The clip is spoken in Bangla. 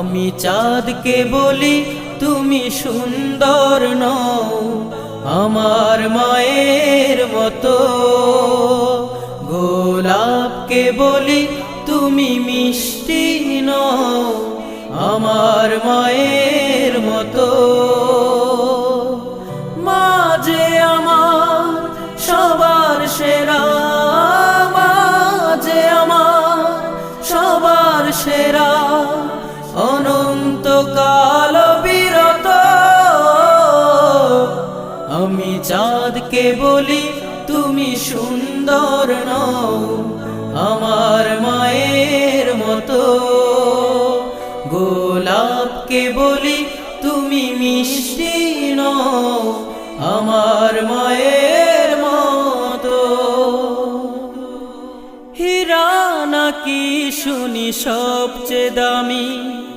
আমি চাঁদকে বলি তুমি সুন্দর নও আমার মায়ের মতো, গোলাপকে বলি তুমি মিষ্টি নও আমার মায়ের মতো। মা যে আমার সবার সেরা, মা যে আমার সবার সেরা, অনন্তকাল বিরত। আমি চাঁদকে বলি তুমি সুন্দর নও আমার মায়ের মতো, গোলাপকে বলি তুমি মিষ্টি নও আমার মায়ের মতো। হীরা নাকি শুনি সবচেয়ে দামি,